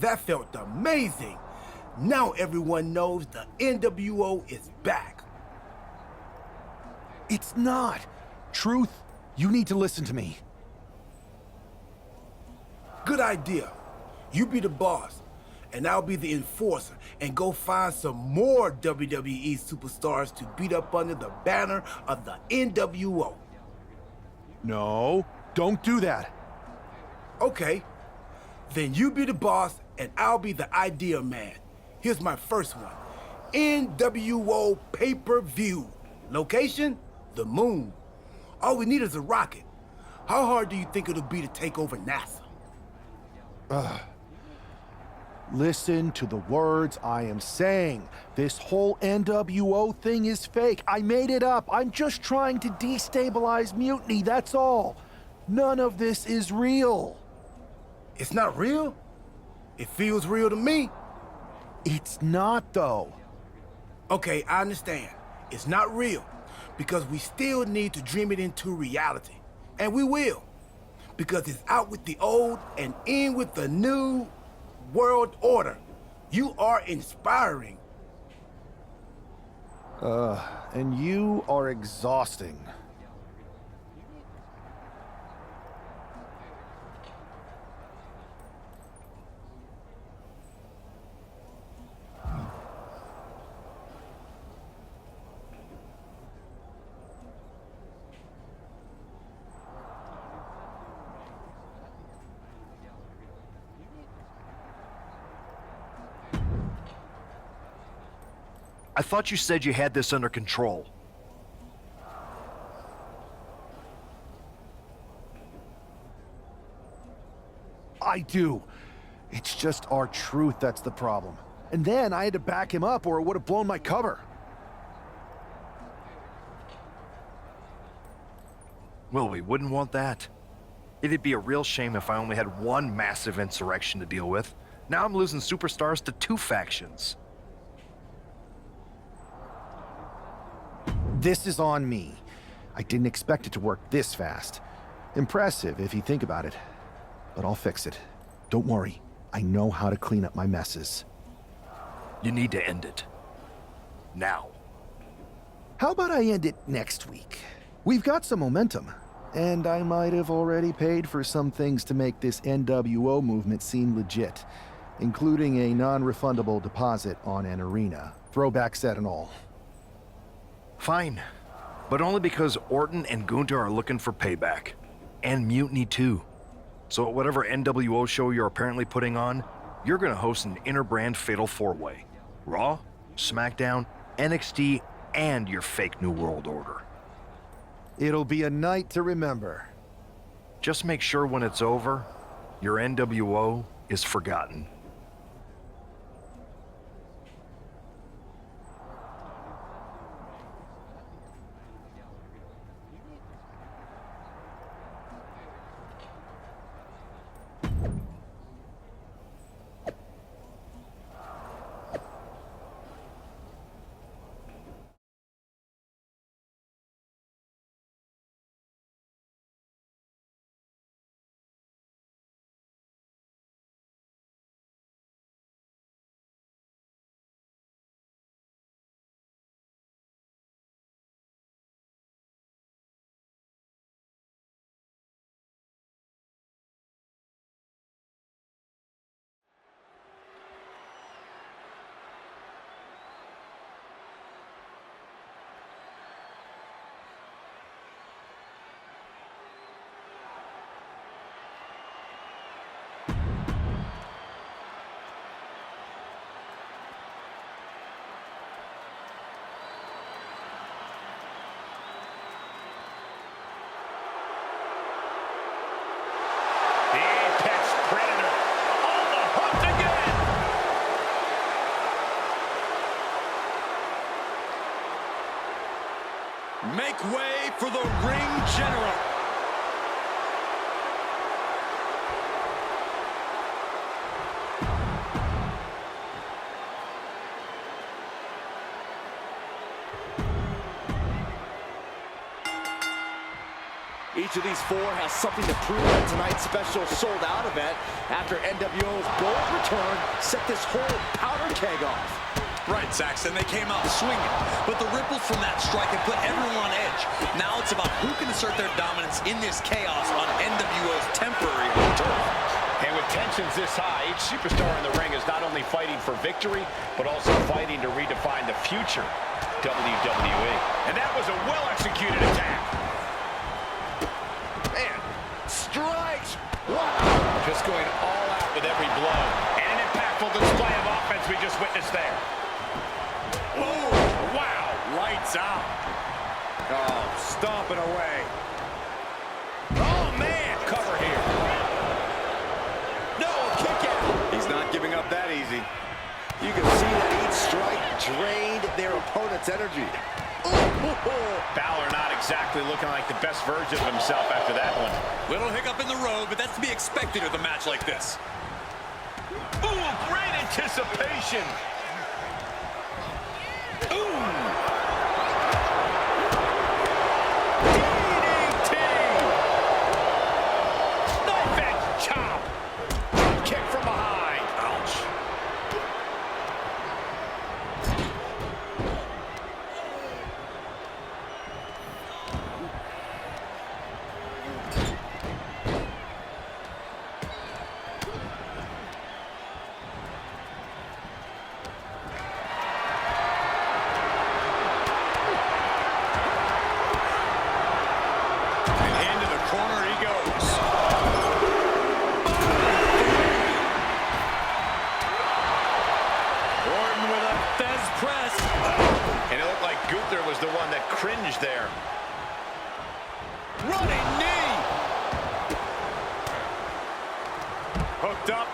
That felt amazing. Now everyone knows the NWO is back. It's not. Truth, you need to listen to me. Good idea. You be the boss, and I'll be the enforcer, and go find some more WWE superstars to beat up under the banner of the NWO. No, don't do that. Okay, then you be the boss, and I'll be the idea man. Here's my first one. NWO pay-per-view. Location? The moon. All we need is a rocket. How hard do you think it'll be to take over NASA? Listen to the words I am saying. This whole NWO thing is fake. I made it up. I'm just trying to destabilize Mutiny, that's all. None of this is real. It's not real? It feels real to me. It's not, though. Okay, I understand. It's not real, because we still need to dream it into reality. And we will. Because it's out with the old and in with the new world order. You are inspiring. And you are exhausting. I thought you said you had this under control. I do. It's just our truth that's the problem. And then I had to back him up or it would have blown my cover. Well, we wouldn't want that. It'd be a real shame if I only had one massive insurrection to deal with. Now I'm losing superstars to two factions. This is on me. I didn't expect it to work this fast. Impressive if you think about it. But I'll fix it. Don't worry. I know how to clean up my messes. You need to end it. Now. How about I end it next week? We've got some momentum. And I might have already paid for some things to make this NWO movement seem legit, including a non-refundable deposit on an arena, throwback set and all. Fine. But only because Orton and Gunther are looking for payback. And Mutiny too. So at whatever NWO show you're apparently putting on, you're gonna host an inter-brand fatal four-way. Raw, SmackDown, NXT, and your fake New World Order. It'll be a night to remember. Just make sure when it's over, your NWO is forgotten. Make way for the Ring General. Each of these four has something to prove at tonight's special sold-out event after NWO's bold return set this whole powder keg off. Right, Saxton, they came out swinging, but the ripples from that strike had put everyone on edge. Now it's about who can assert their dominance in this chaos on NWO's temporary home turf. And with tensions this high, each superstar in the ring is not only fighting for victory, but also fighting to redefine the future WWE. And that was a well-executed attack. Man, strikes! Wow! Just going all out with every blow. And an impactful display of offense we just witnessed there. Oh, wow! Lights out. Oh, stomping away. Oh, man! Cover here. No, kick out! He's not giving up that easy. You can see that each strike drained their opponent's energy. Balor not exactly looking like the best version of himself after that one. Little hiccup in the road, but that's to be expected with a match like this. Ooh, great anticipation. Ooh. DDT. Knife edge chop. Kick from behind. Ouch. Was the one that cringed there. Running knee! Hooked up.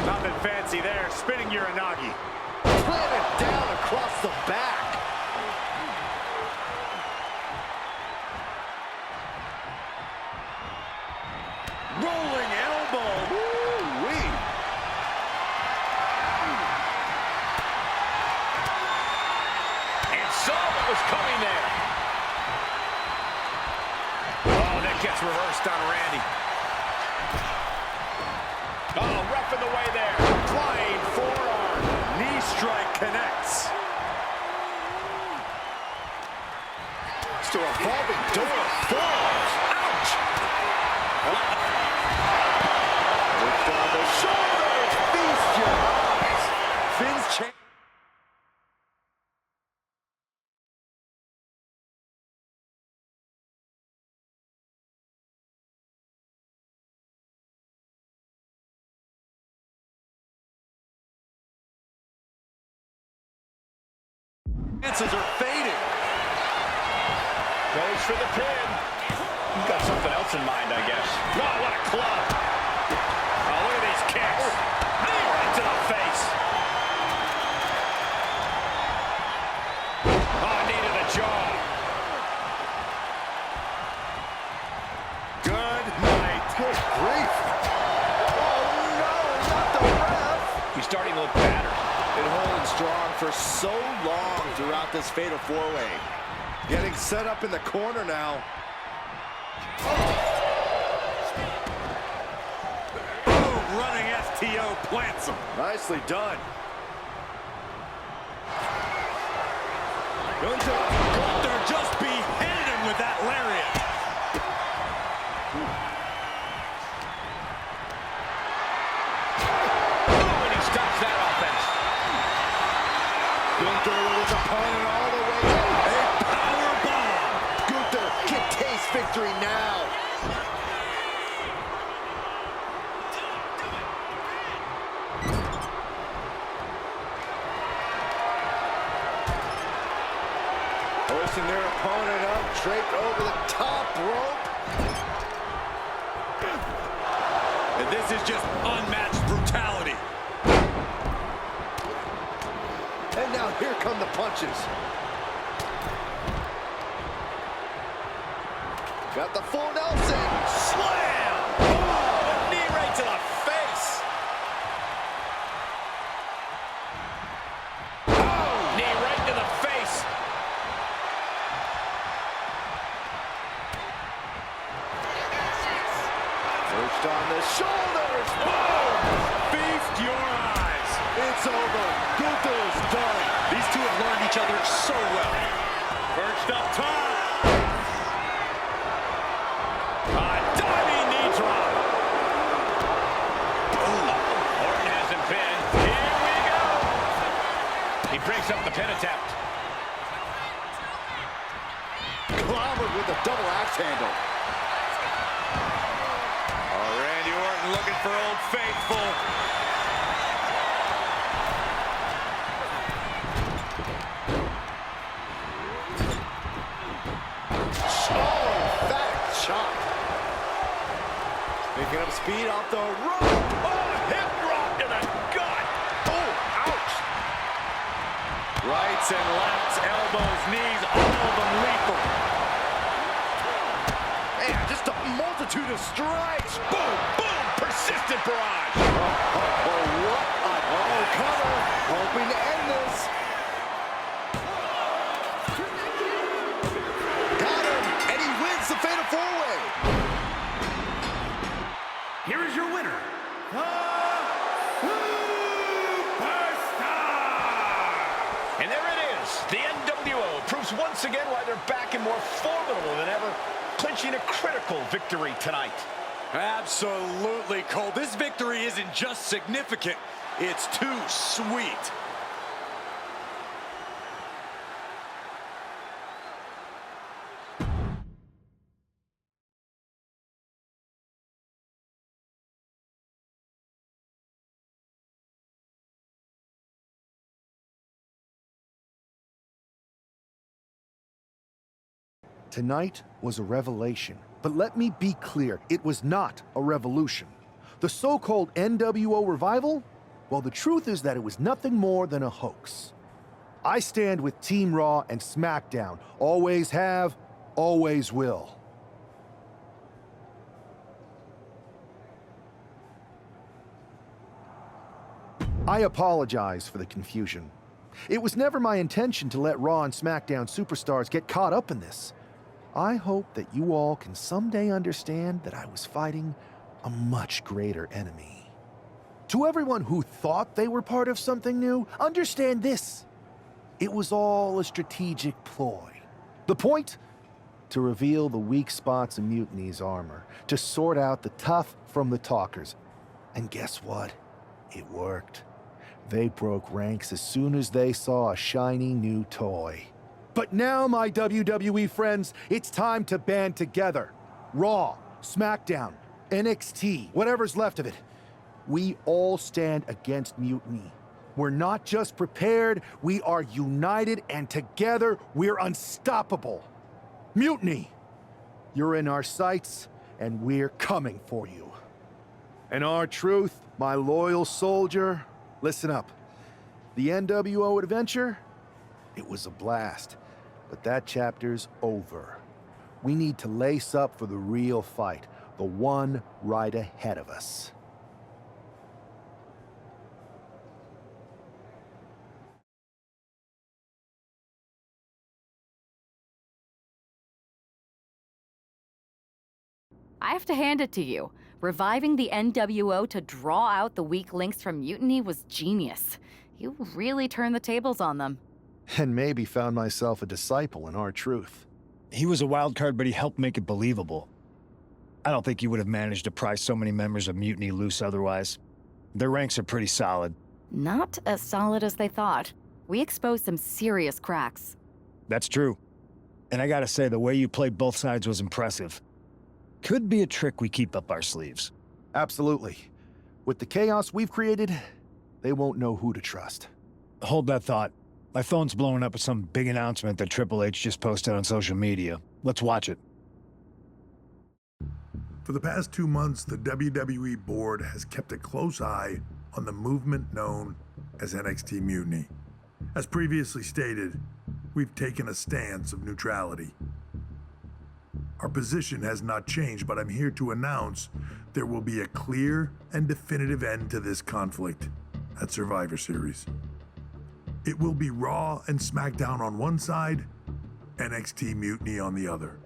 Nothing fancy there. Spinning Uranagi. Planted down across the back. Rolling elbow. Woo-wee. And saw what was coming there. Oh, that gets reversed on Randy. Oh, rough in the way there. Flying forearm. Knee strike connects. It's a revolving door of forearms. Ouch! Lift on the shoulders. Feast your eyes. Finn's chance. Chances are fading. Goes for the pin. He's got something else in mind, I guess. Oh, what a club. Oh, look at these kicks. Knee right to the face. Oh, knee to the jaw. Good night. Good grief. Oh, no, not the ref. He's starting to look battered. Been holding strong for so long throughout this fatal four-way. Getting set up in the corner now. Boom, running STO plants him. Nicely done. Gunther just beheaded him with that lariat. Oh, and he stops that offense. Gunther with his opponent all the way up. A power bomb. Gunther can taste victory now. Hoisting their opponent up, draped over the top rope. And this is just unmatched brutality. And now here come the punches. Got the full Nelson. Slam! Oh, knee right to the face. Oh, knee right to the face. Launched on the shoulders. Boom! Feast your eyes. It's over. Gunther is done. These two have learned each other so well. Perched up top. A diving knee drop. Orton hasn't pinned. Here we go. He breaks up the pin attempt. Clobbered with a double axe handle. Oh, Randy Orton looking for Old Faithful. Picking up speed off the rope. Oh, hip drop to the gut. Oh, ouch. Rights and lefts, elbows, knees, all of them lethal. Man, just a multitude of strikes. Boom, boom, persistent barrage. What a cover. Hoping to end this. Got him, and he wins the Fatal 4-Way. Here is your winner, the Superstar! And there it is. The NWO proves once again why they're back and more formidable than ever, clinching a critical victory tonight. Absolutely, Cole. This victory isn't just significant, it's too sweet. Tonight was a revelation, but let me be clear, it was not a revolution. The so-called NWO revival? Well, the truth is that it was nothing more than a hoax. I stand with Team Raw and SmackDown. Always have, always will. I apologize for the confusion. It was never my intention to let Raw and SmackDown superstars get caught up in this. I hope that you all can someday understand that I was fighting a much greater enemy. To everyone who thought they were part of something new, understand this. It was all a strategic ploy. The point? To reveal the weak spots in Mutiny's armor, to sort out the tough from the talkers. And guess what? It worked. They broke ranks as soon as they saw a shiny new toy. But now, my WWE friends, it's time to band together. Raw, SmackDown, NXT, whatever's left of it. We all stand against Mutiny. We're not just prepared, we are united, and together we're unstoppable. Mutiny, you're in our sights, and we're coming for you. And R-Truth, my loyal soldier, listen up. The NWO adventure, it was a blast. But that chapter's over. We need to lace up for the real fight, the one right ahead of us. I have to hand it to you. Reviving the NWO to draw out the weak links from Mutiny was genius. You really turned the tables on them. And maybe found myself a disciple in R-Truth. He was a wild card, but he helped make it believable. I don't think he would have managed to pry so many members of Mutiny loose otherwise. Their ranks are pretty solid. Not as solid as they thought. We exposed some serious cracks. That's true. And I gotta say, the way you played both sides was impressive. Could be a trick we keep up our sleeves. Absolutely. With the chaos we've created, they won't know who to trust. Hold that thought. My phone's blowing up with some big announcement that Triple H just posted on social media. Let's watch it. For the past 2 months, the WWE board has kept a close eye on the movement known as NXT Mutiny. As previously stated, we've taken a stance of neutrality. Our position has not changed, but I'm here to announce there will be a clear and definitive end to this conflict at Survivor Series. It will be Raw and SmackDown on one side, NXT Mutiny on the other,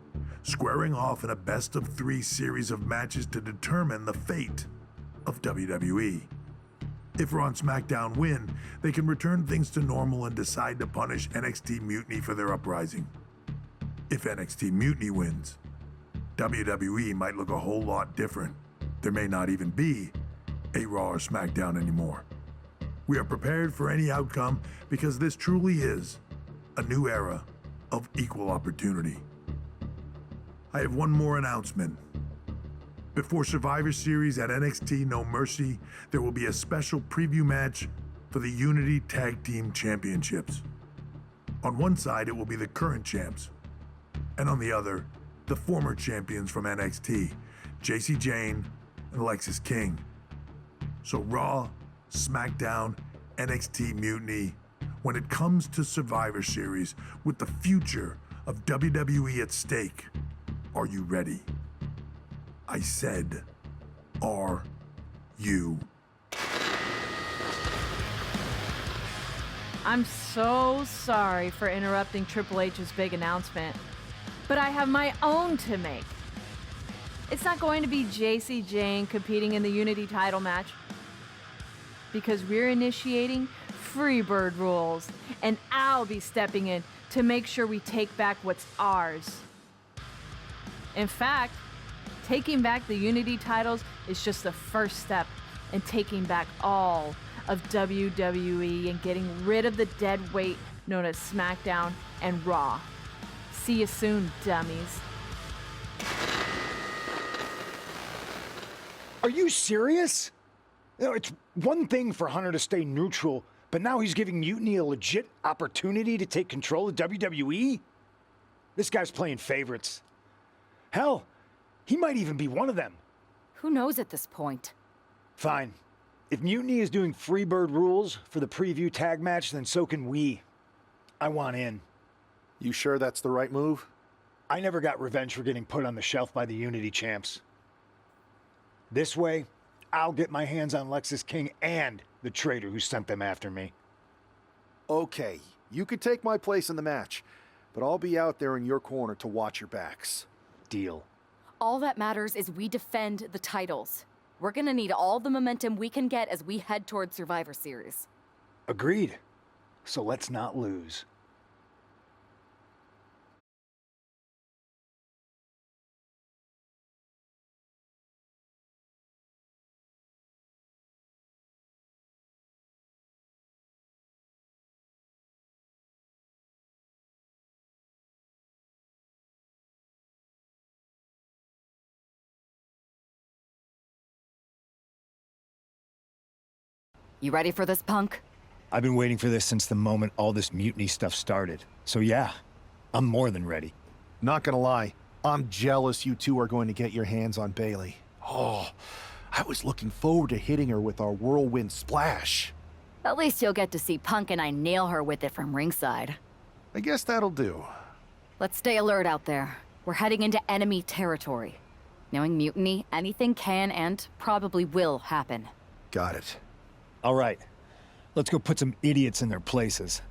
squaring off in a best-of-3 series of matches to determine the fate of WWE. If Raw and SmackDown win, they can return things to normal and decide to punish NXT Mutiny for their uprising. If NXT Mutiny wins, WWE might look a whole lot different. There may not even be a Raw or SmackDown anymore. We are prepared for any outcome because this truly is a new era of equal opportunity. I have one more announcement. Before Survivor Series at NXT No Mercy, there will be a special preview match for the Unity Tag Team Championships. On one side, it will be the current champs, and on the other, the former champions from NXT, Jacy Jayne and Alexis King. So Raw, SmackDown, NXT Mutiny, when it comes to Survivor Series with the future of WWE at stake, are you ready? I said, are you? I'm so sorry for interrupting Triple H's big announcement, but I have my own to make. It's not going to be Jacy Jayne competing in the Unity title match, because we're initiating Freebird rules, and I'll be stepping in to make sure we take back what's ours. In fact, taking back the Unity titles is just the first step in taking back all of WWE and getting rid of the dead weight known as SmackDown and Raw. See you soon, dummies. Are you serious? You know, it's one thing for Hunter to stay neutral, but now he's giving Mutiny a legit opportunity to take control of WWE? This guy's playing favorites. Hell, he might even be one of them. Who knows at this point? Fine. If Mutiny is doing Freebird rules for the preview tag match, then so can we. I want in. You sure that's the right move? I never got revenge for getting put on the shelf by the Unity champs. This way, I'll get my hands on Alexis King and the traitor who sent them after me. Okay, you could take my place in the match, but I'll be out there in your corner to watch your backs. Deal. All that matters is we defend the titles. We're gonna need all the momentum we can get as we head toward Survivor Series. Agreed. So let's not lose. You ready for this, Punk? I've been waiting for this since the moment all this Mutiny stuff started. So yeah, I'm more than ready. Not gonna lie, I'm jealous you two are going to get your hands on Bayley. Oh, I was looking forward to hitting her with our whirlwind splash. At least you'll get to see Punk and I nail her with it from ringside. I guess that'll do. Let's stay alert out there. We're heading into enemy territory. Knowing Mutiny, anything can and probably will happen. Got it. All right, let's go put some idiots in their places.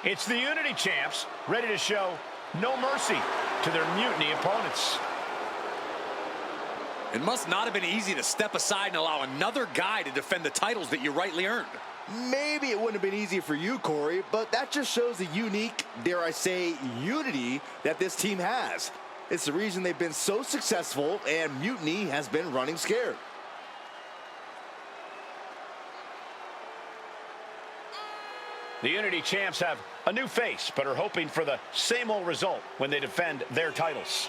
It's the Unity champs, ready to show no mercy to their Mutiny opponents. It must not have been easy to step aside and allow another guy to defend the titles that you rightly earned. Maybe it wouldn't have been easy for you, Corey, but that just shows the unique, dare I say, unity that this team has. It's the reason they've been so successful, and Mutiny has been running scared. The Unity champs have a new face, but are hoping for the same old result when they defend their titles.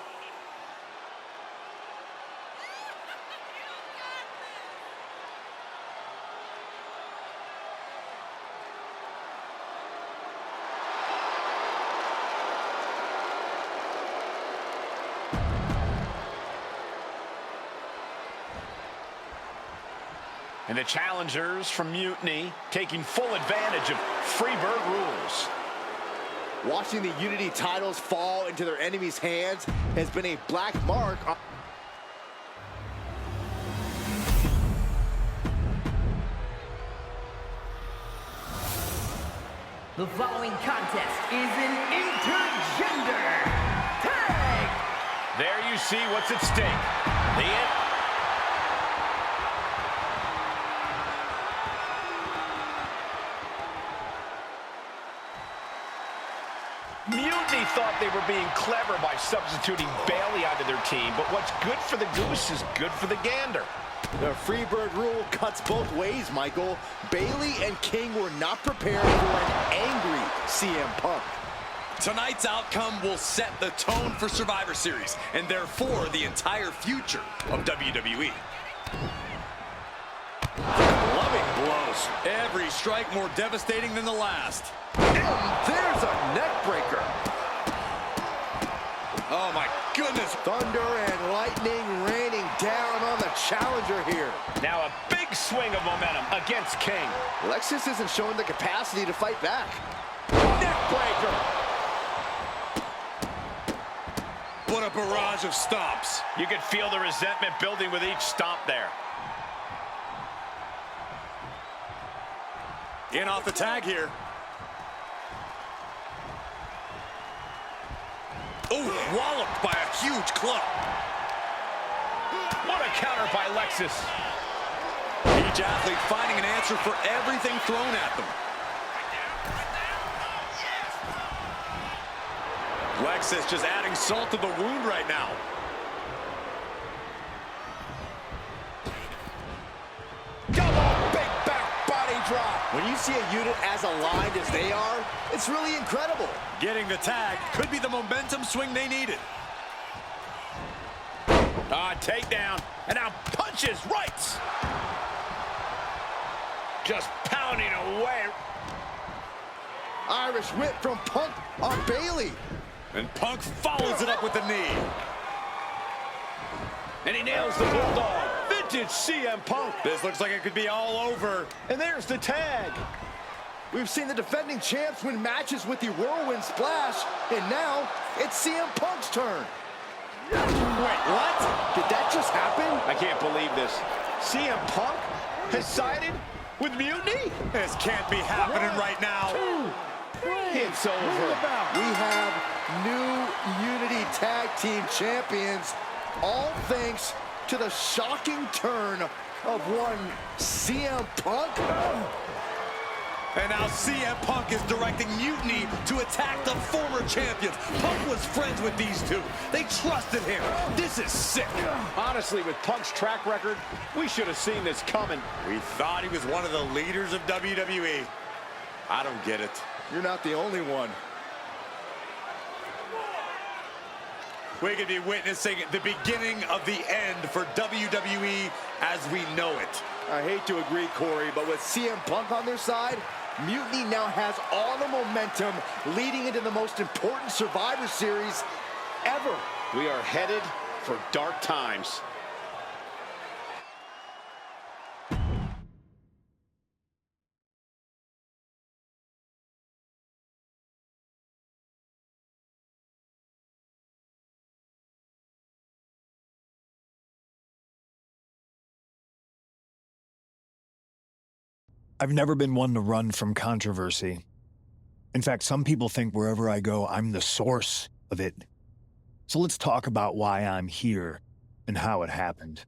And the challengers from Mutiny taking full advantage of Freebird rules. Watching the Unity titles fall into their enemies' hands has been a black mark on... The following contest is an intergender tag. There you see what's at stake. Mutiny thought they were being clever by substituting Bayley onto their team, but what's good for the goose is good for the gander. The Freebird rule cuts both ways, Michael. Bayley and King were not prepared for an angry CM Punk. Tonight's outcome will set the tone for Survivor Series, and therefore the entire future of WWE. Loving blows. Every strike more devastating than the last. And there's a neck breaker. Oh my goodness. Thunder and lightning raining down on the challenger here. Now a big swing of momentum against King. Lexus isn't showing the capacity to fight back. Neck breaker. What a barrage of stomps. You could feel the resentment building with each stomp there. In off the tag here. Oh, walloped by a huge club. What a counter by Lexus. Each athlete finding an answer for everything thrown at them. Lexus just adding salt to the wound right now. Double big back body drop. When you see a unit as aligned as they are, it's really incredible. Getting the tag could be the momentum swing they needed. Takedown, and now punches rights. Just pounding away. Irish whip from Punk on Bayley. And Punk follows it up with the knee. And he nails the Bulldog. Vintage CM Punk. This looks like it could be all over. And there's the tag. We've seen the defending champs win matches with the Whirlwind Splash, and now it's CM Punk's turn. Wait, what? Did that just happen? I can't believe this. CM Punk has sided with Mutiny? This can't be happening right now. It's over. We have new Unity Tag Team Champions, all thanks to the shocking turn of one CM Punk. And now CM Punk is directing Mutiny to attack the former champions. Punk was friends with these two. They trusted him. This is sick. Honestly, with Punk's track record, we should have seen this coming. We thought he was one of the leaders of WWE. I don't get it. You're not the only one. We could be witnessing the beginning of the end for WWE as we know it. I hate to agree, Corey, but with CM Punk on their side, Mutiny now has all the momentum leading into the most important Survivor Series ever. We are headed for dark times. I've never been one to run from controversy. In fact, some people think wherever I go, I'm the source of it. So let's talk about why I'm here and how it happened.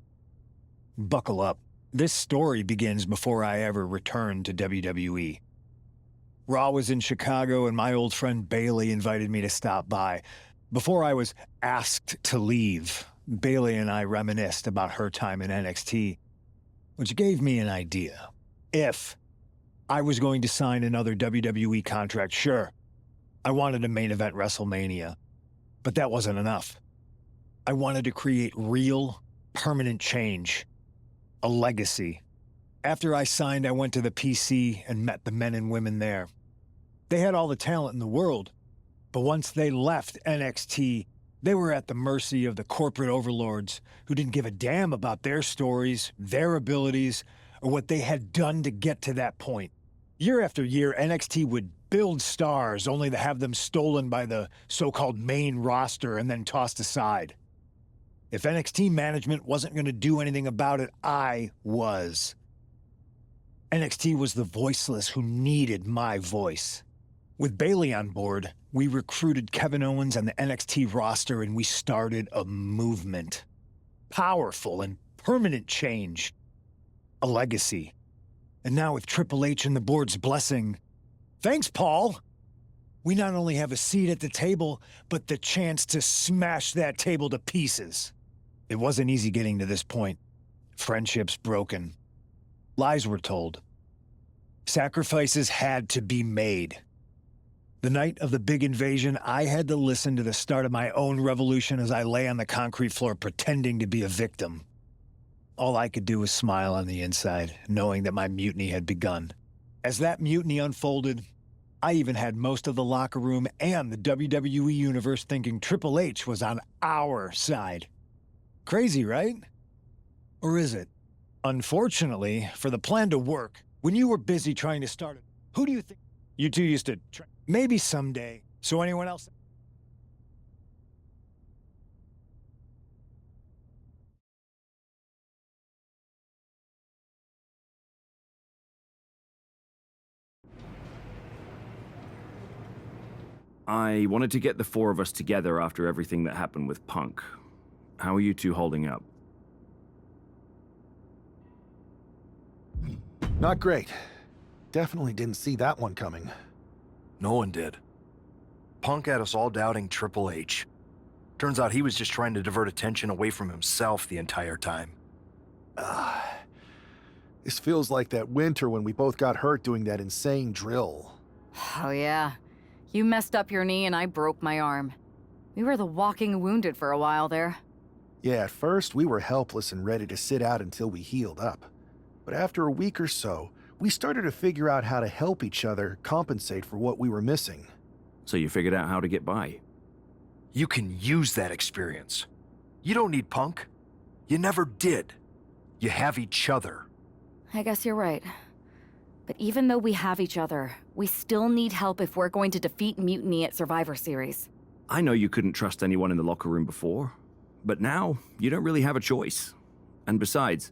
Buckle up. This story begins before I ever returned to WWE. Raw was in Chicago and my old friend Bayley invited me to stop by, Before I was asked to leave, Bailey and I reminisced about her time in NXT, which gave me an idea. If I was going to sign another WWE contract, sure, I wanted a main event WrestleMania, but that wasn't enough. I wanted to create real, permanent change, a legacy. After I signed, I went to the PC and met the men and women there. They had all the talent in the world, but once they left NXT, they were at the mercy of the corporate overlords who didn't give a damn about their stories, their abilities, or what they had done to get to that point. Year after year, NXT would build stars only to have them stolen by the so-called main roster and then tossed aside. If NXT management wasn't going to do anything about it, I was. NXT was the voiceless who needed my voice. With Bailey on board, we recruited Kevin Owens and the NXT roster, and we started a movement. Powerful and permanent change. A legacy. And now with Triple H and the board's blessing, thanks, Paul! We not only have a seat at the table, but the chance to smash that table to pieces. It wasn't easy getting to this point. Friendships broken. Lies were told. Sacrifices had to be made. The night of the big invasion, I had to listen to the start of my own revolution as I lay on the concrete floor pretending to be a victim. All I could do was smile on the inside, knowing that my mutiny had begun. As that mutiny unfolded, I even had most of the locker room and the WWE Universe thinking Triple H was on our side. Crazy, right? Or is it? Unfortunately, for the plan to work, when you were busy trying to start it, who do you think you two used to try? Maybe someday. So anyone else? I wanted to get the four of us together after everything that happened with Punk. How are you two holding up? Not great. Definitely didn't see that one coming. No one did. Punk had us all doubting Triple H. Turns out he was just trying to divert attention away from himself the entire time. This feels like that winter when we both got hurt doing that insane drill. Oh, yeah. You messed up your knee and I broke my arm. We were the walking wounded for a while there. Yeah, at first we were helpless and ready to sit out until we healed up. But after a week or so, we started to figure out how to help each other compensate for what we were missing. So you figured out how to get by? You can use that experience. You don't need Punk. You never did. You have each other. I guess you're right. But even though we have each other, we still need help if we're going to defeat Mutiny at Survivor Series. I know you couldn't trust anyone in the locker room before, but now you don't really have a choice. And besides,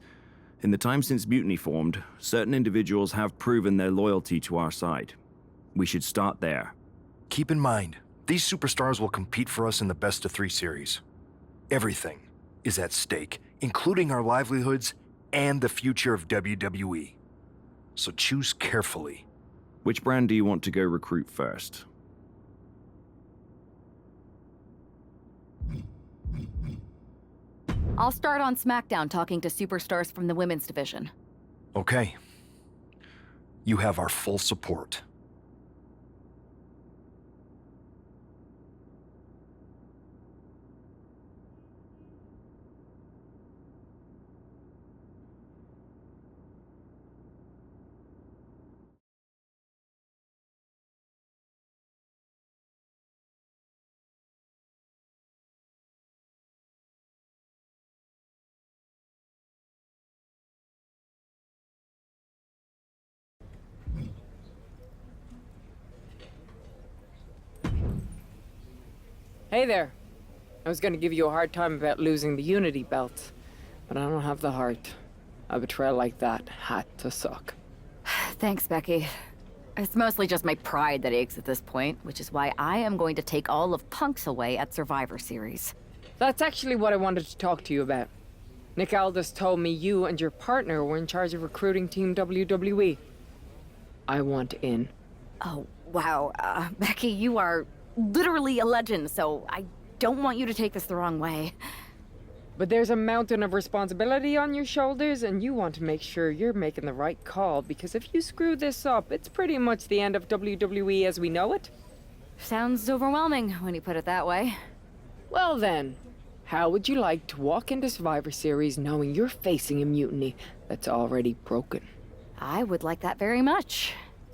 in the time since Mutiny formed, certain individuals have proven their loyalty to our side. We should start there. Keep in mind, these superstars will compete for us in the best-of-3 series. Everything is at stake, including our livelihoods and the future of WWE. So choose carefully. Which brand do you want to go recruit first? I'll start on SmackDown talking to superstars from the women's division. Okay. You have our full support. Hey there. I was gonna give you a hard time about losing the Unity belt, but I don't have the heart. A betrayal like that had to suck. Thanks, Becky. It's mostly just my pride that aches at this point, which is why I am going to take all of Punk's away at Survivor Series. That's actually what I wanted to talk to you about. Nick Aldis told me you and your partner were in charge of recruiting Team WWE. I want in. Oh, wow. Becky, you are literally a legend, so I don't want you to take this the wrong way. But there's a mountain of responsibility on your shoulders, and you want to make sure you're making the right call, because if you screw this up, it's pretty much the end of WWE as we know it. Sounds overwhelming when you put it that way. Well then, how would you like to walk into Survivor Series knowing you're facing a mutiny that's already broken? I would like that very much.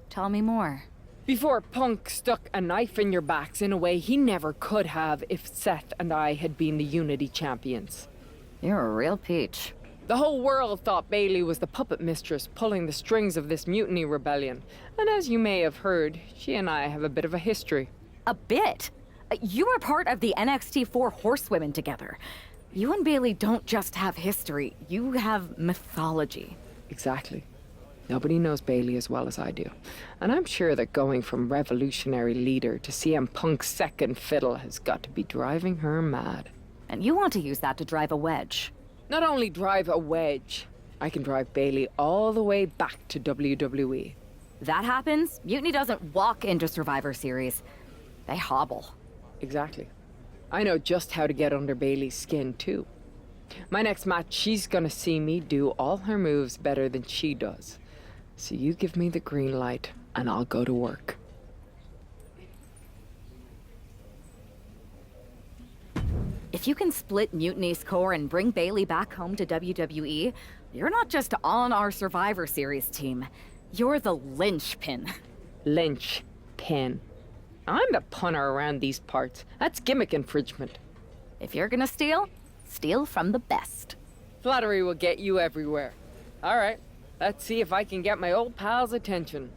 Tell me more. Before Punk stuck a knife in your backs in a way he never could have if Seth and I had been the Unity champions. You're a real peach. The whole world thought Bailey was the puppet mistress pulling the strings of this mutiny rebellion. And as you may have heard, she and I have a bit of a history. A bit? You were part of the NXT 4 Horsewomen together. You and Bailey don't just have history, you have mythology. Exactly. Nobody knows Bailey as well as I do. And I'm sure that going from revolutionary leader to CM Punk's second fiddle has got to be driving her mad. And you want to use that to drive a wedge. Not only drive a wedge, I can drive Bailey all the way back to WWE. That happens, Mutiny doesn't walk into Survivor Series. They hobble. Exactly. I know just how to get under Bailey's skin, too. My next match, she's gonna see me do all her moves better than she does. So you give me the green light, and I'll go to work. If you can split Mutiny's core and bring Bailey back home to WWE, you're not just on our Survivor Series team. You're the linchpin. Linchpin. I'm the punter around these parts. That's gimmick infringement. If you're gonna steal, steal from the best. Flattery will get you everywhere. All right, let's see if I can get my old pal's attention.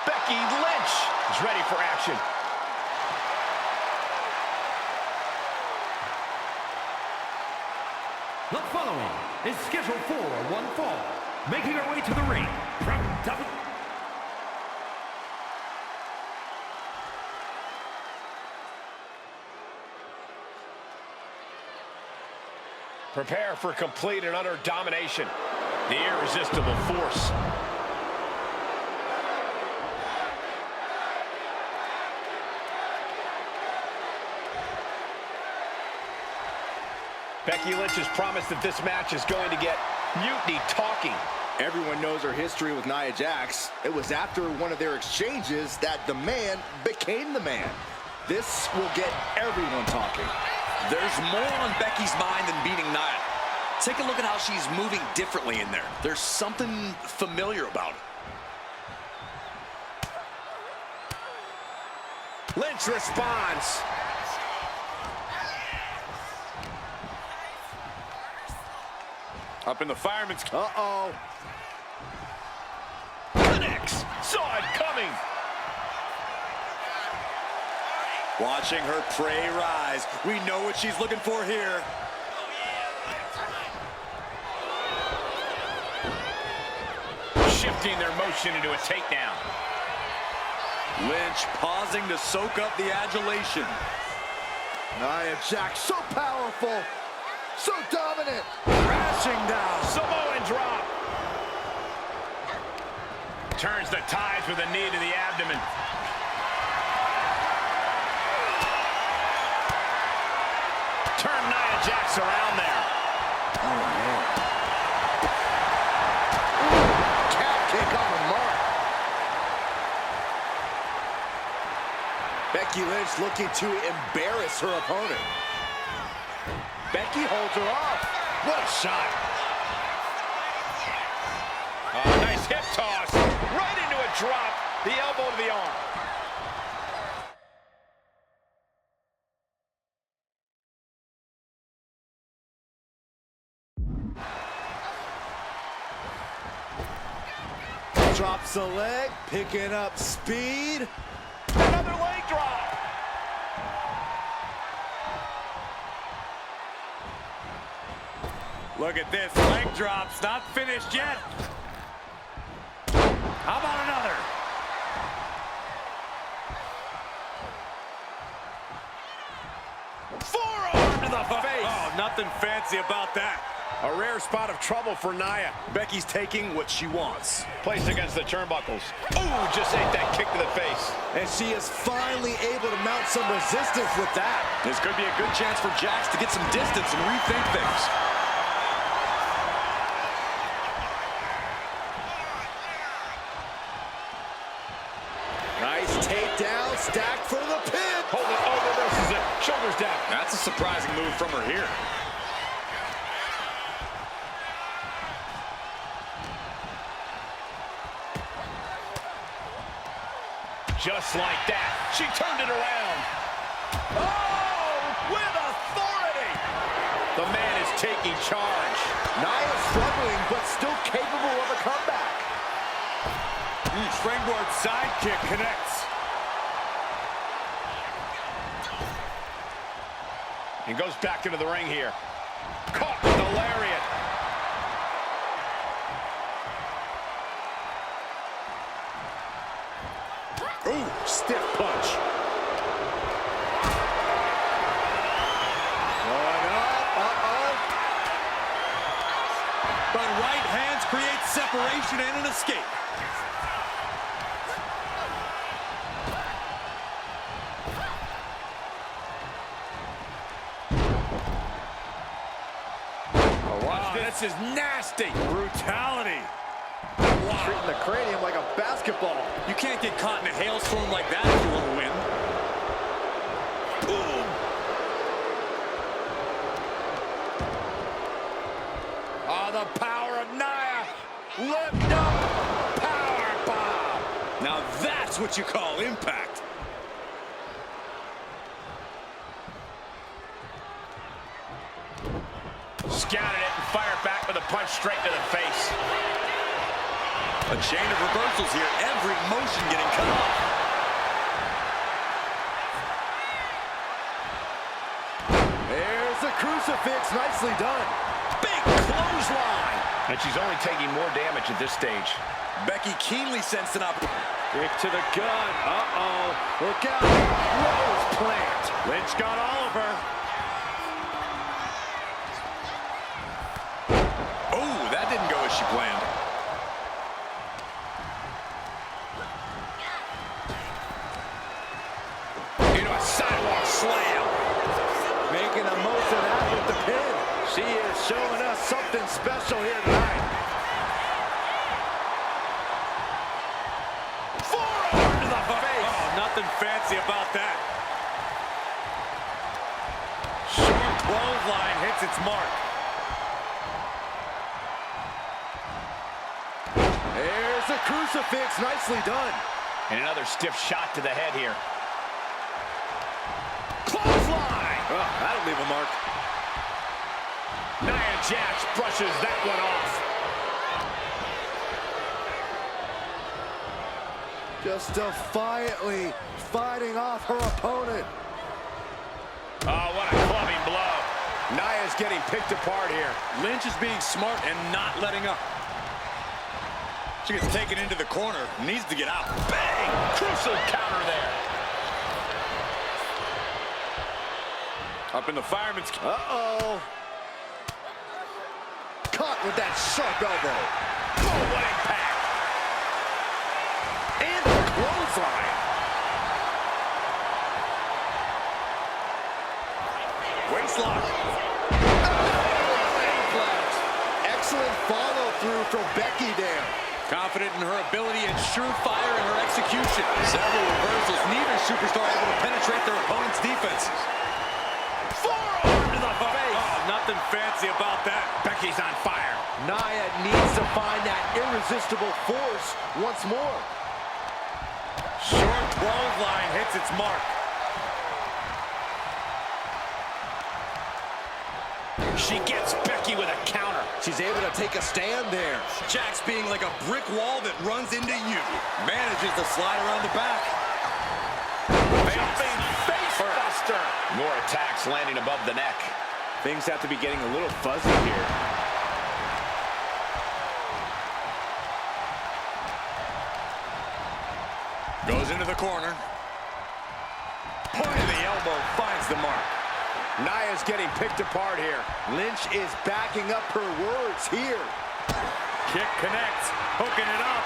Becky Lynch is ready for action. The following is scheduled for one fall. Making her way to the ring from Prepare for complete and utter domination. The irresistible force. Becky Lynch has promised that this match is going to get Mutiny talking. Everyone knows her history with Nia Jax. It was after one of their exchanges that the man became the man. This will get everyone talking. There's more on Becky's mind than beating Nia. Take a look at how she's moving differently in there. There's something familiar about it. Lynch responds. Up in the fireman's... Uh-oh. Connects. Saw it coming. Watching her prey rise. We know what she's looking for here. Shifting their motion into a takedown. Lynch pausing to soak up the adulation. Nia Jax, so powerful, so dominant. Crashing down. Samoan drop. Turns the tides with a knee to the abdomen. Turn Nia Jax around there. Oh, man. Calf kick on the mark. Becky Lynch looking to embarrass her opponent. Becky holds her off. What a shot. Oh, nice hip toss. Right into a drop. The elbow to the arm. Drops the leg, picking up speed. Another leg drop. Look at this, leg drops, not finished yet. How about another? Forearm to the face. Oh, nothing fancy about that. A rare spot of trouble for Nia. Becky's taking what she wants. Placed against the turnbuckles. Ooh, just ate that kick to the face. And she is finally able to mount some resistance with that. This could be a good chance for Jax to get some distance and rethink things. Nice takedown, stacked for the pin. Hold it, oh, reverses it. Shoulders down. That's a surprising move from her here. Just like that, she turned it around. Oh, with authority. The man is taking charge. Nia struggling, but still capable of a comeback. Springboard sidekick connects. And goes back into the ring here. Caught with the lariat. Ooh, stiff punch. Going up, But right hands create separation and an escape. This is nasty. Brutality. Wow. Treating the cranium like a basketball. You can't get caught in a hailstorm like that if you want to win. Boom. Oh, the power of Nia. Lift up. Power bomb. Now that's what you call impact. Scouted it and fired back with a punch straight to the face. A chain of reversals here. Every motion getting cut off. There's the crucifix. Nicely done. Big clothesline. And she's only taking more damage at this stage. Becky keenly sensed an opportunity. Kick to the gun. Uh-oh. Look out. Rose plant. Lynch got all of her. Oh, that didn't go as she planned. Into a sidewalk slam. Making the most of that with the pin. She is showing us something special here tonight. Forearm to the face. Oh, nothing fancy about that. Short clothesline hits its mark. There's the crucifix. Nicely done. And another stiff shot to the head here. Clothesline. Oh, that'll leave a mark. Nia Jax brushes that one off. Just defiantly fighting off her opponent. Oh, what a clubbing blow. Nia's getting picked apart here. Lynch is being smart and not letting up. She gets taken into the corner. Needs to get out. Bang! Crucial counter there. Up in the fireman's... Uh-oh. Caught with that sharp elbow. Oh, what impact. And the clothesline. Waistlock. Excellent follow-through from Becky there. Confident in her ability and surefire in her execution. Several reversals. Neither superstar able to penetrate their opponent's defenses. Forearm to the face. Oh, nothing fancy about that. Becky's on fire. Nia needs to find that irresistible force once more. Short clothesline hits its mark. She gets Becky with a counter. She's able to take a stand there. Jax being like a brick wall that runs into you. Manages to slide around the back. Jumping face buster. More attacks landing above the neck. Things have to be getting a little fuzzy here. Goes into the corner. Point of the elbow finds the mark. Nia's getting picked apart here. Lynch is backing up her words here. Kick connects, hooking it up.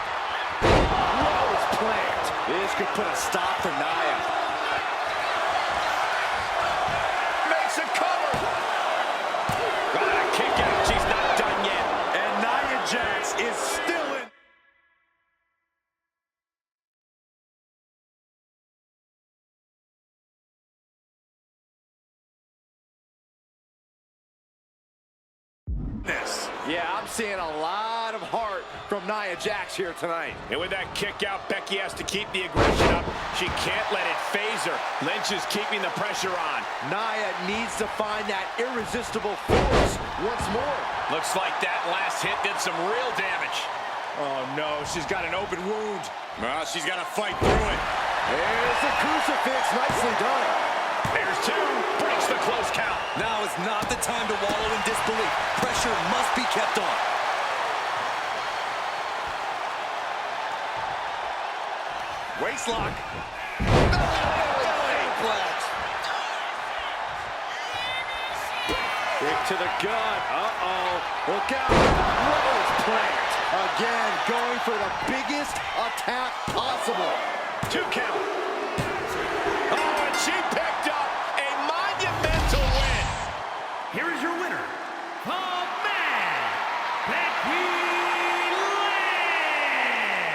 Rose plant. This could put a stop for Nia. Makes a cover. Got a kick out. She's not done yet. And Nia Jax is still in. Yeah, I'm seeing a lot of heart from Nia Jax here tonight. And with that kick out, Becky has to keep the aggression up. She can't let it phase her. Lynch is keeping the pressure on. Nia needs to find that irresistible force once more. Looks like that last hit did some real damage. Oh no, she's got an open wound. Well, she's got to fight through it. There's the crucifix, nicely done. There's two, breaks the close count. Now is not the time to wallow in disbelief. Pressure must be kept on. Waistlock. Kick to the gut. Uh-oh. Look out. Rose plant. Again, going for the biggest attack possible. 2 count. Oh, and she picked up a monumental win. Here is your winner, the man, Becky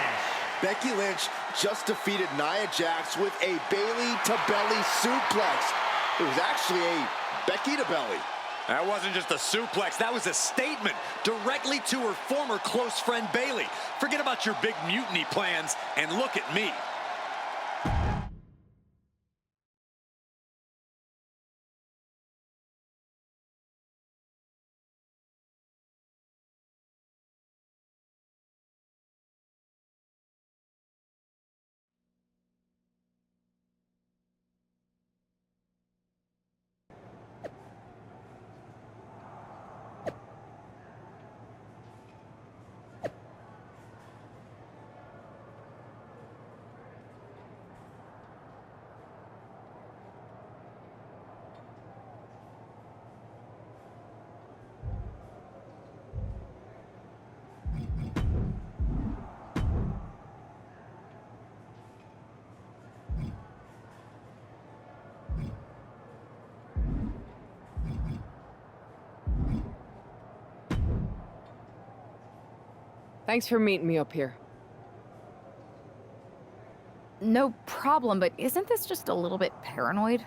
Lynch. Becky Lynch just defeated Nia Jax with a Bayley to belly suplex. It was actually a Becky to belly. That wasn't just a suplex, that was a statement directly to her former close friend Bayley. Forget about your big mutiny plans and look at me. Thanks for meeting me up here. No problem, but isn't this just a little bit paranoid?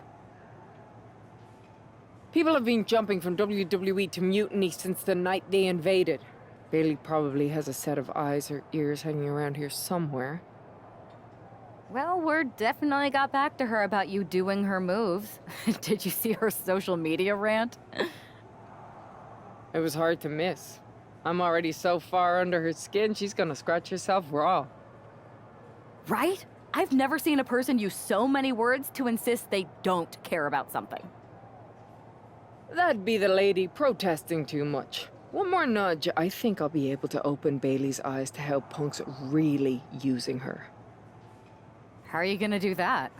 People have been jumping from WWE to Mutiny since the night they invaded. Bayley probably has a set of eyes or ears hanging around here somewhere. Well, word definitely got back to her about you doing her moves. Did you see her social media rant? It was hard to miss. I'm already so far under her skin, she's gonna scratch herself raw. Right? I've never seen a person use so many words to insist they don't care about something. That'd be the lady protesting too much. One more nudge, I think I'll be able to open Bayley's eyes to how Punk's really using her. How are you gonna do that?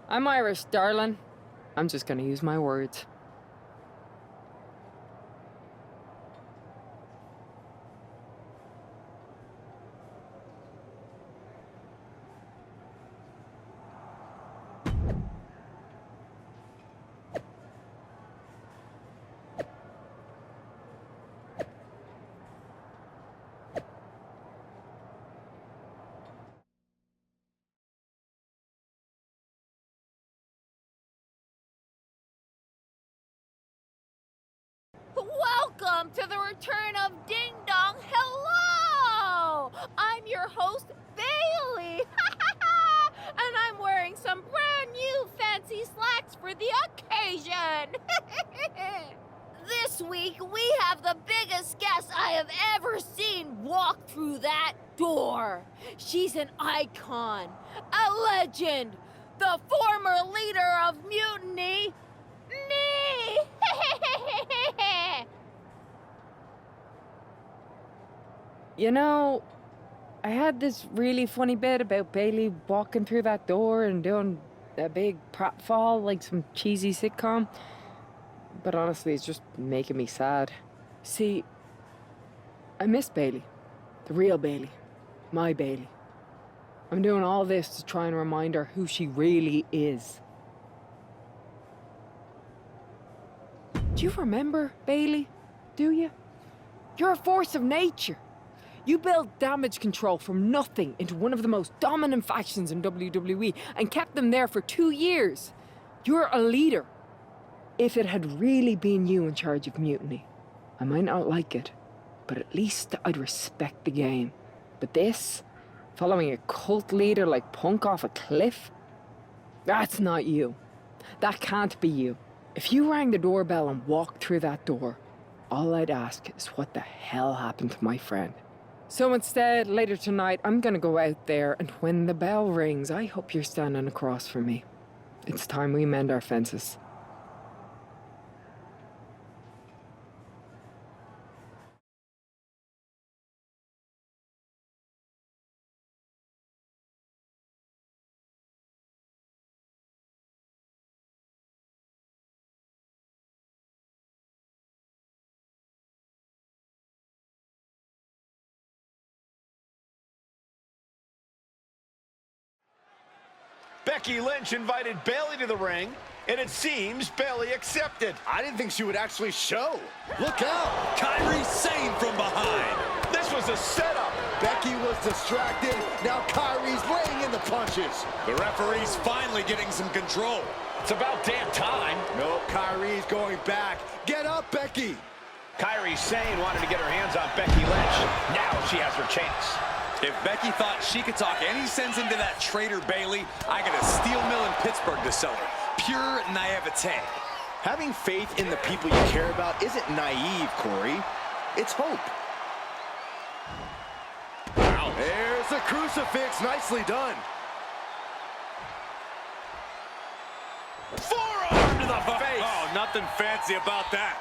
I'm Irish, darling. I'm just gonna use my words. Welcome to the return of Ding Dong. Hello! I'm your host, Bayley. And I'm wearing some brand new fancy slacks for the occasion. This week, we have the biggest guest I have ever seen walk through that door. She's an icon, a legend, the former leader of Mutiny, me! You know, I had this really funny bit about Bailey walking through that door and doing a big pratfall like some cheesy sitcom. But honestly, it's just making me sad. See, I miss Bailey. The real Bailey. My Bailey. I'm doing all this to try and remind her who she really is. Do you remember Bailey? Do you? You're a force of nature. You built Damage Control from nothing into one of the most dominant factions in WWE and kept them there for 2 years. You're a leader. If it had really been you in charge of Mutiny, I might not like it, but at least I'd respect the game. But this, following a cult leader like Punk off a cliff, that's not you. That can't be you. If you rang the doorbell and walked through that door, all I'd ask is what the hell happened to my friend. So instead, later tonight, I'm gonna go out there, and when the bell rings, I hope you're standing across from me. It's time we mend our fences. Becky Lynch invited Bayley to the ring, and it seems Bayley accepted. I didn't think she would actually show. Look out! Kairi Sane from behind. This was a setup. Becky was distracted. Now Kairi's laying in the punches. The referee's finally getting some control. It's about damn time. No, Kairi's going back. Get up, Becky. Kairi Sane wanted to get her hands on Becky Lynch. Now she has her chance. If Becky thought she could talk any sense into that traitor Bayley, I got a steel mill in Pittsburgh to sell her. Pure naivete. Having faith in the people you care about isn't naive, Corey. It's hope. Wow. There's a crucifix. Nicely done. Forearm to the face. Oh, nothing fancy about that.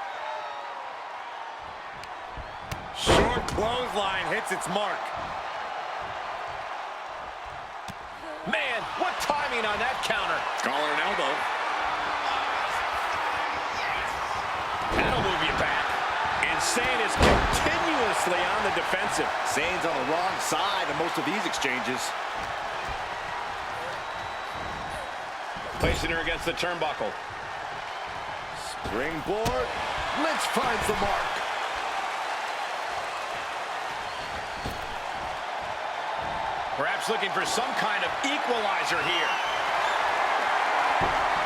Short clothesline hits its mark. Man, what timing on that counter. Collar and elbow. That'll move you back. And Sane is continuously on the defensive. Sane's on the wrong side of most of these exchanges. Placing her against the turnbuckle. Springboard. Lynch finds the mark. Perhaps looking for some kind of equalizer here.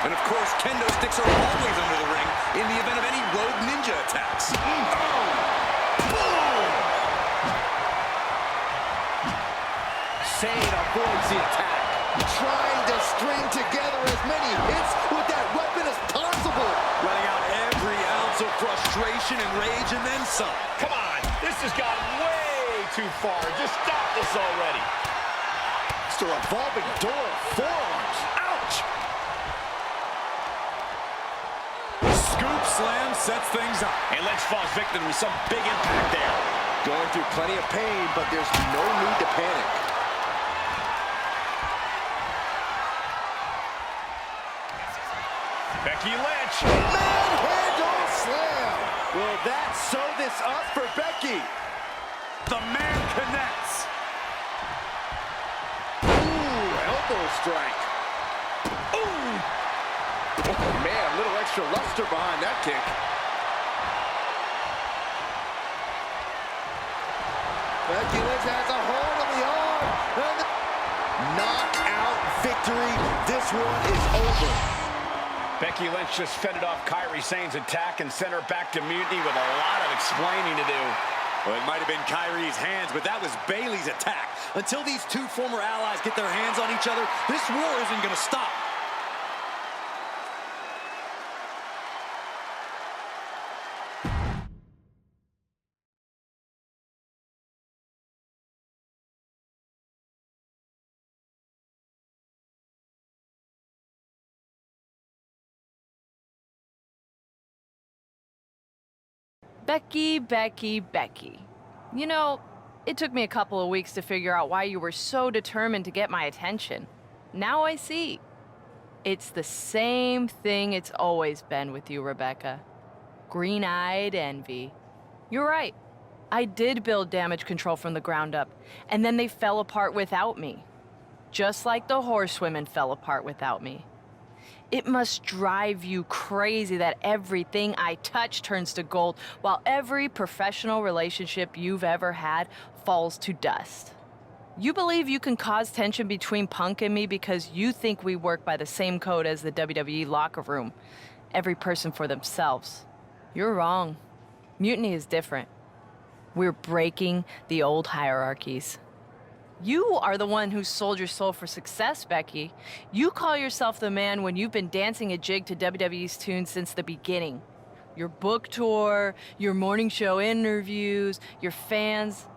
And of course, kendo sticks are always under the ring in the event of any rogue ninja attacks. Boom! Sane avoids the attack. Trying to string together as many hits with that weapon as possible. Letting out every ounce of frustration and rage and then some. Come on, this has gone way too far. Just stop this already. It's a revolving door of forearms. Ouch! Scoop slam sets things up. And Lynch falls victim to some big impact there. Going through plenty of pain, but there's no need to panic. Becky Lynch. Manhandle slam. Will that sew this up for Becky? The man connects. Elbow strike. Ooh! Oh, man, a little extra luster behind that kick. Becky Lynch has a hold of the arm. Knockout victory. This one is over. Becky Lynch just fended off Kairi Sane's attack and sent her back to Mutiny with a lot of explaining to do. Well, it might have been Kairi's hands, but that was Bayley's attack. Until these two former allies get their hands on each other, this war isn't going to stop. Becky, Becky, Becky. You know, it took me a couple of weeks to figure out why you were so determined to get my attention. Now I see. It's the same thing it's always been with you, Rebecca. Green-eyed envy. You're right. I did build Damage Control from the ground up, and then they fell apart without me. Just like the horsewomen fell apart without me. It must drive you crazy that everything I touch turns to gold, while every professional relationship you've ever had falls to dust. You believe you can cause tension between Punk and me because you think we work by the same code as the WWE locker room. Every person for themselves. You're wrong. Mutiny is different. We're breaking the old hierarchies. You are the one who sold your soul for success, Becky. You call yourself the man when you've been dancing a jig to WWE's tune since the beginning. Your book tour, your morning show interviews, your fans,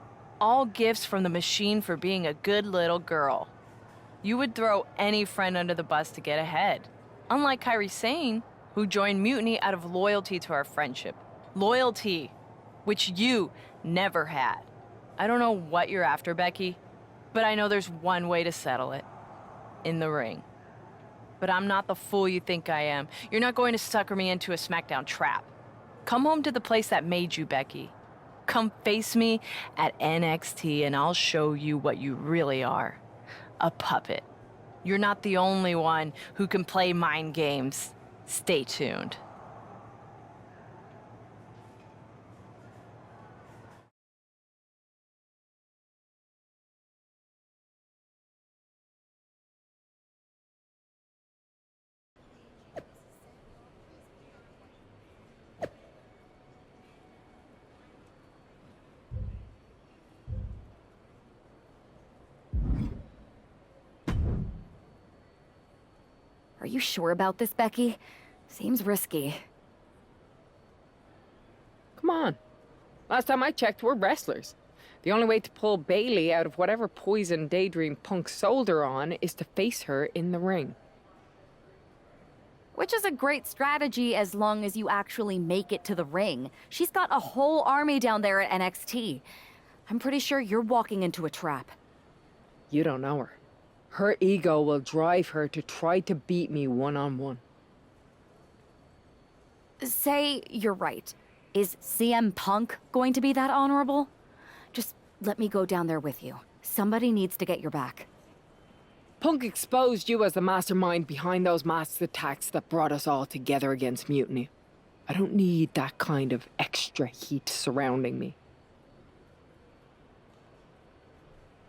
all gifts from the machine for being a good little girl. You would throw any friend under the bus to get ahead. Unlike Kairi Sane, who joined Mutiny out of loyalty to our friendship. Loyalty, which you never had. I don't know what you're after, Becky, but I know there's one way to settle it. In the ring. But I'm not the fool you think I am. You're not going to sucker me into a SmackDown trap. Come home to the place that made you, Becky. Come face me at NXT and I'll show you what you really are. A puppet. You're not the only one who can play mind games. Stay tuned. Are you sure about this, Becky? Seems risky. Come on. Last time I checked, we're wrestlers. The only way to pull Bayley out of whatever poison daydream Punk sold her on is to face her in the ring. Which is a great strategy as long as you actually make it to the ring. She's got a whole army down there at NXT. I'm pretty sure you're walking into a trap. You don't know her. Her ego will drive her to try to beat me one-on-one. Say you're right. Is CM Punk going to be that honorable? Just let me go down there with you. Somebody needs to get your back. Punk exposed you as the mastermind behind those masked attacks that brought us all together against Mutiny. I don't need that kind of extra heat surrounding me.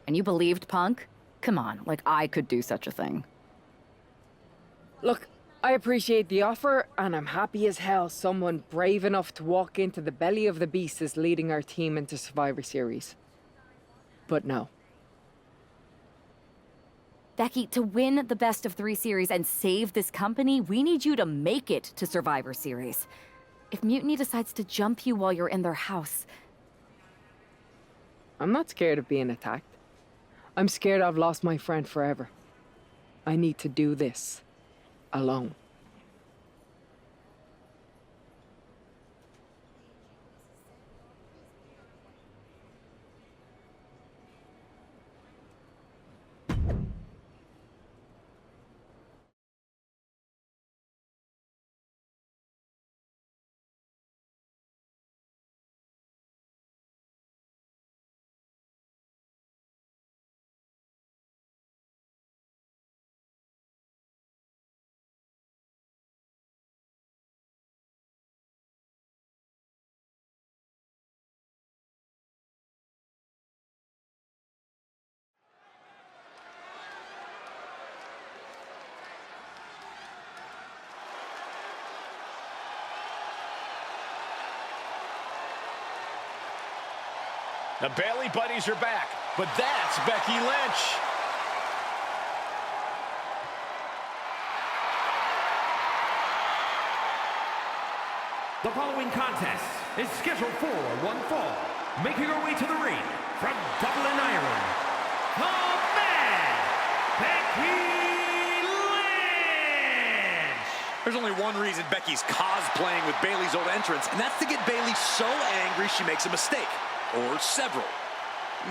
And you believed Punk? Come on, like I could do such a thing. Look, I appreciate the offer, and I'm happy as hell someone brave enough to walk into the belly of the beast is leading our team into Survivor Series. But no. Becky, to win the best of 3 series and save this company, we need you to make it to Survivor Series. If Mutiny decides to jump you while you're in their house... I'm not scared of being attacked. I'm scared I've lost my friend forever. I need to do this alone. The Bayley buddies are back, but that's Becky Lynch. The following contest is scheduled for one fall. Making her way to the ring from Dublin, Ireland, the man, Becky Lynch! There's only one reason Becky's cosplaying with Bayley's old entrance, and that's to get Bayley so angry she makes a mistake. Or several.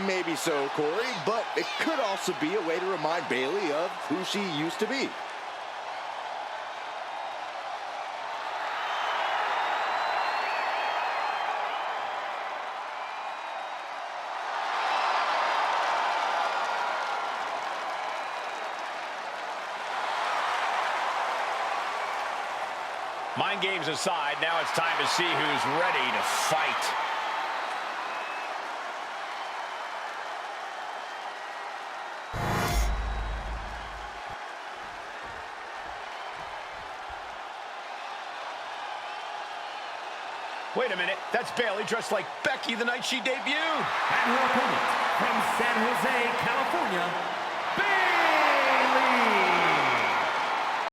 Maybe so, Corey, but it could also be a way to remind Bayley of who she used to be. Mind games aside, now it's time to see who's ready to fight. Wait a minute, that's Bayley dressed like Becky the night she debuted. And her opponent, from San Jose, California,